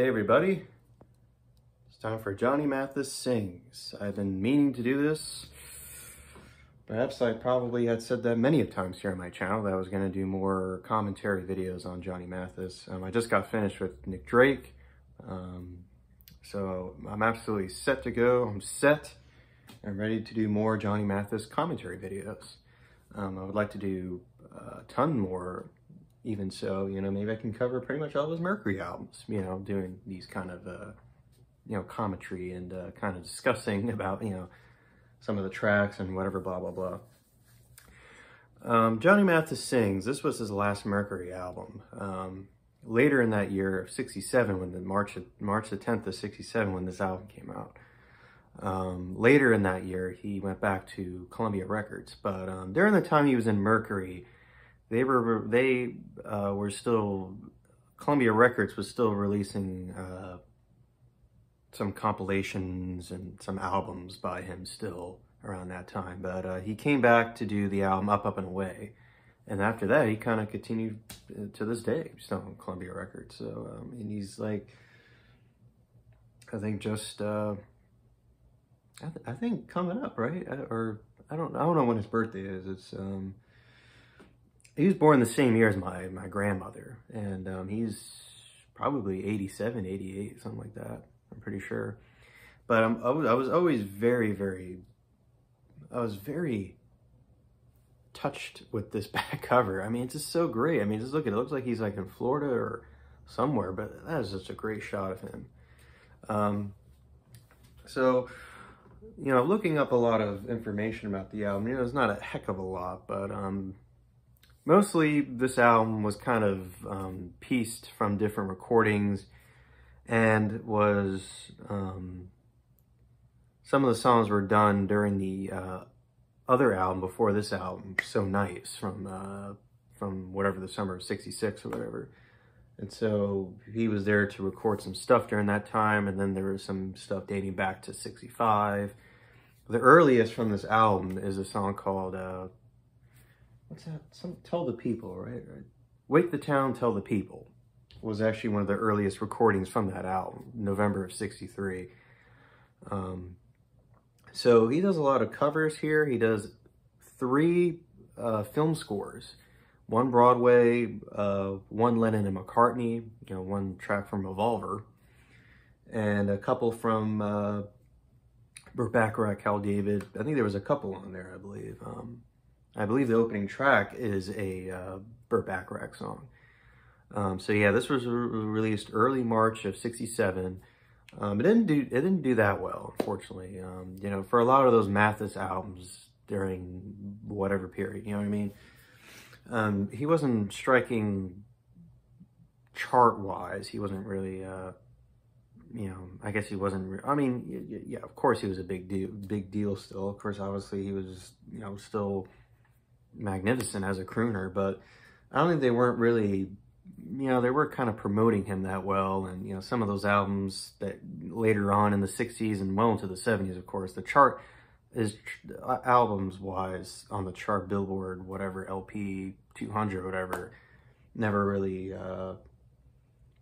Hey everybody, it's time for Johnny Mathis Sings. I've been meaning to do this. Perhaps I probably had said that many times here on my channel that I was going to do more commentary videos on Johnny Mathis. I just got finished with Nick Drake, so I'm absolutely set to go. I'm set. I'm ready to do more Johnny Mathis commentary videos. I would like to do a ton more. Even so, maybe I can cover pretty much all his Mercury albums, doing these kind of, commentary and kind of discussing about, some of the tracks and whatever, blah, blah, blah. Johnny Mathis Sings, this was his last Mercury album. Later in that year of 67, when March the 10th of 67, when this album came out. Later in that year, he went back to Columbia Records, but during the time he was in Mercury, Columbia Records was still releasing some compilations and some albums by him still around that time. But he came back to do the album Up, Up and Away. And after that, he kind of continued to this day, still on Columbia Records. So, and he's like, I think just, I think coming up, right? Or I don't know when his birthday is. It's, he was born the same year as my grandmother, and he's probably 87, 88, something like that. I'm pretty sure. But I was always very touched with this back cover. I mean, it's just so great. I mean, just look at it. It looks like he's like in Florida or somewhere, but that is such a great shot of him. So, looking up a lot of information about the album, it's not a heck of a lot, but mostly this album was kind of pieced from different recordings, and was some of the songs were done during the other album before this album, So Nice, from whatever, the summer of 66 or whatever. And so he was there to record some stuff during that time, and then there was some stuff dating back to 65. The earliest from this album is a song called what's that? Tell the People, right? Wake the Town, Tell the People was actually one of the earliest recordings from that album, November of 63. So he does a lot of covers here. He does 3 film scores, 1 Broadway, 1 Lennon and McCartney, 1 track from Revolver, and a couple from Burt Bacharach, Hal David. I think there was a couple on there, I believe. I believe the opening track is a Burt Bacharach song. So yeah, this was released early March of 67. It didn't do that well, unfortunately. For a lot of those Mathis albums during whatever period, you know what I mean? He wasn't striking chart-wise. He wasn't really, I guess he wasn't. I mean, yeah, of course he was a big deal still. Of course, obviously he was, still magnificent as a crooner, but I don't think they weren't really, they were kind of promoting him that well. And, some of those albums that later on in the 60s and well into the 70s, of course, the chart is albums-wise on the chart, Billboard, whatever, LP 200, whatever, never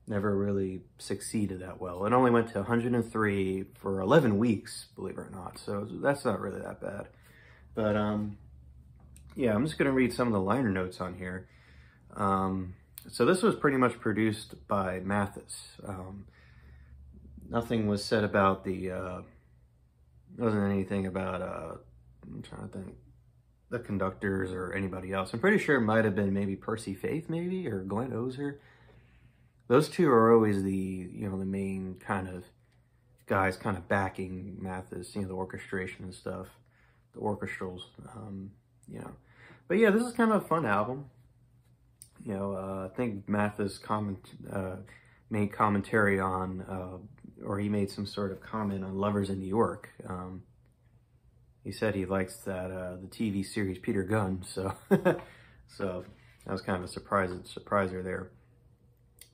really succeeded that well. It only went to 103 for 11 weeks, believe it or not. So that's not really that bad. But, yeah, I'm just going to read some of the liner notes on here. So this was pretty much produced by Mathis. Nothing was said about wasn't anything about, I'm trying to think, the conductors or anybody else. I'm pretty sure it might have been maybe Percy Faith, maybe, or Glenn Ozer. Those two are always the, the main kind of guys kind of backing Mathis, the orchestration and stuff, the orchestrals, But yeah, this is kind of a fun album. I think Mathis made commentary on, or he made some sort of comment on Lovers in New York. He said he likes that, the TV series Peter Gunn, so, so that was kind of a surpriser there.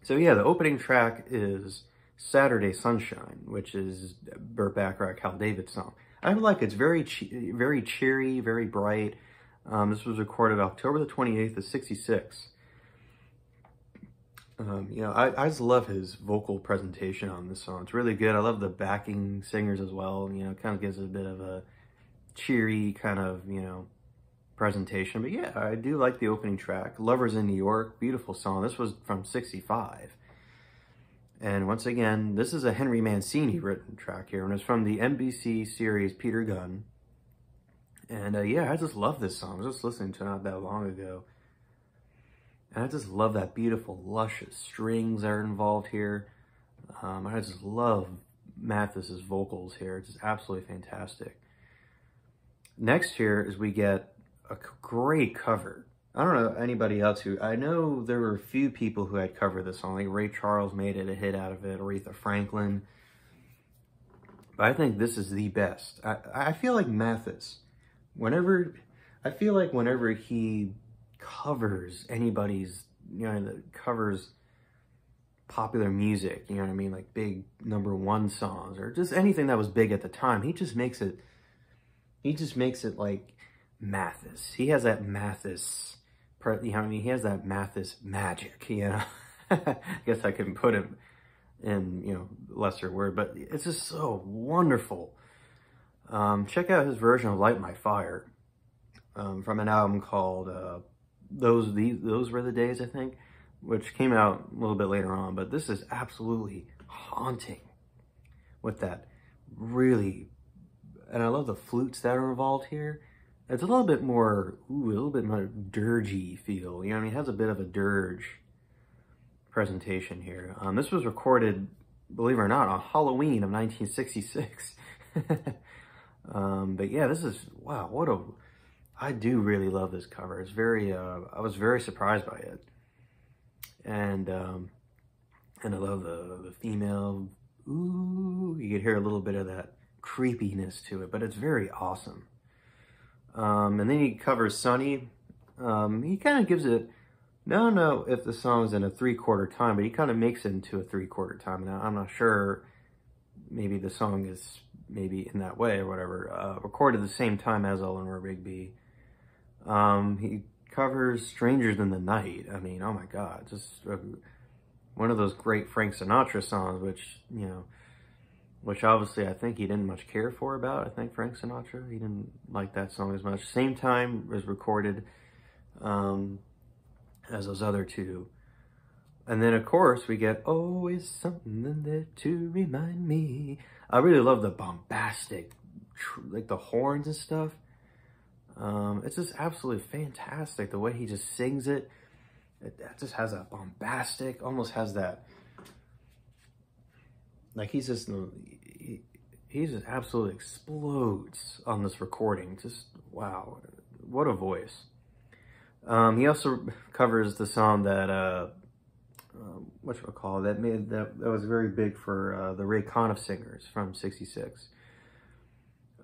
So yeah, the opening track is Saturday Sunshine, which is Burt Bacharach, Hal David song. I like it. It's very cheery, very bright. This was recorded October the 28th of 66. You know, I just love his vocal presentation on this song. It's really good. I love the backing singers as well. You know, it kind of gives it a bit of a cheery kind of, you know, presentation. But yeah, I do like the opening track. Lovers in New York, beautiful song. This was from '65. And once again, this is a Henry Mancini written track here, and it's from the NBC series Peter Gunn. And yeah, I just love this song. I was just listening to it not that long ago. And I just love that beautiful, luscious strings that are involved here. I just love Mathis's vocals here. It's just absolutely fantastic. Next here is we get a great cover. I don't know anybody else who, I know there were a few people who had covered this song. Like Ray Charles made it a hit out of it, Aretha Franklin. But I think this is the best. I feel like Mathis, whenever he covers anybody's, you know, that covers popular music, you know what I mean, like big #1 songs or just anything that was big at the time, he just makes it like Mathis. He has that Mathis, you know what I mean, he has that Mathis magic, you know. I guess I can put him in, you know, lesser word, but it's just so wonderful. Check out his version of Light My Fire, from an album called Those Were the Days, I think, which came out a little bit later on. But this is absolutely haunting with that really, and I love the flutes that are involved here. It's a little bit more, a little bit more dirgy feel. You know what I mean? It has a bit of a dirge presentation here. This was recorded, believe it or not, on Halloween of 1966. But yeah, this is, wow, I do really love this cover. It's very, I was very surprised by it. And I love the female, ooh, you could hear a little bit of that creepiness to it, but it's very awesome. And then he covers Sunny. He kind of gives it, I don't know if the song's in a 3/4 time, but he kind of makes it into a 3/4 time. Now, I'm not sure, maybe the song is maybe in that way or whatever. Recorded the same time as Eleanor Rigby. He covers Stranger Than the Night. I mean, oh my God, just one of those great Frank Sinatra songs, which, you know, which obviously I think he didn't much care for about. I think Frank Sinatra, he didn't like that song as much. Same time was recorded as those other two. And then, of course, we get Always Something There to Remind Me. I really love the bombastic, like the horns and stuff. It's just absolutely fantastic. The way he just sings it, it just has that bombastic, almost has that, like he just absolutely explodes on this recording. Just, wow, what a voice. He also covers the song that, that was very big for the Ray Conniff Singers from '66.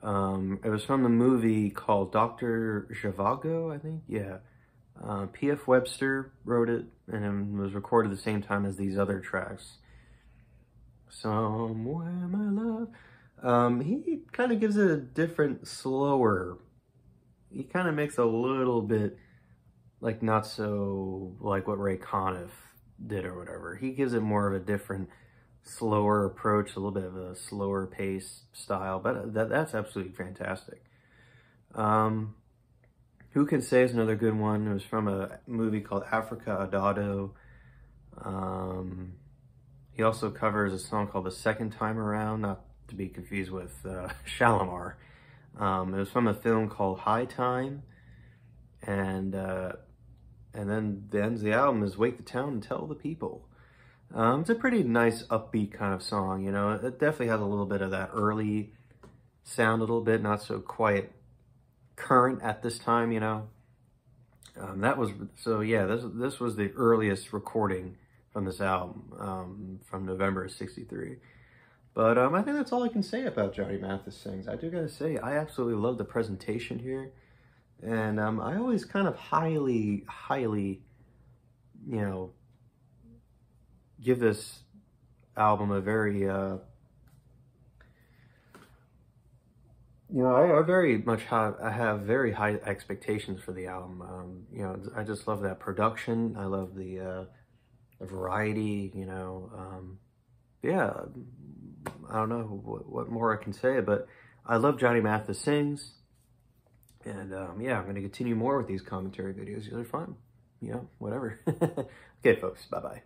It was from the movie called Dr. Zhivago, I think. Yeah. P.F. Webster wrote it, and it was recorded at the same time as these other tracks. Somewhere, my love. He kind of gives it a different, slower. He kind of makes a little bit, like, not so like what Ray Conniff did or whatever. He gives it more of a different, slower approach, a little bit of a slower pace style, but that's absolutely fantastic. Who Can Say is another good one. It was from a movie called Africa Adado. He also covers a song called The Second Time Around, not to be confused with Shalimar. It was from a film called High Time, and then the end of the album is Wake the Town and Tell the People. It's a pretty nice upbeat kind of song, you know. It definitely has a little bit of that early sound, a little bit, not so quite current at this time, you know. This was the earliest recording from this album, from November of '63. But I think that's all I can say about Johnny Mathis Sings. I do gotta say, I absolutely love the presentation here. And I always kind of highly, you know, give this album a very, you know, I have very high expectations for the album. You know, I just love that production. I love the variety, you know. Yeah, I don't know what more I can say, but I love Johnny Mathis Sings. And yeah, I'm going to continue more with these commentary videos. They're fun. You know, whatever. Okay, folks. Bye-bye.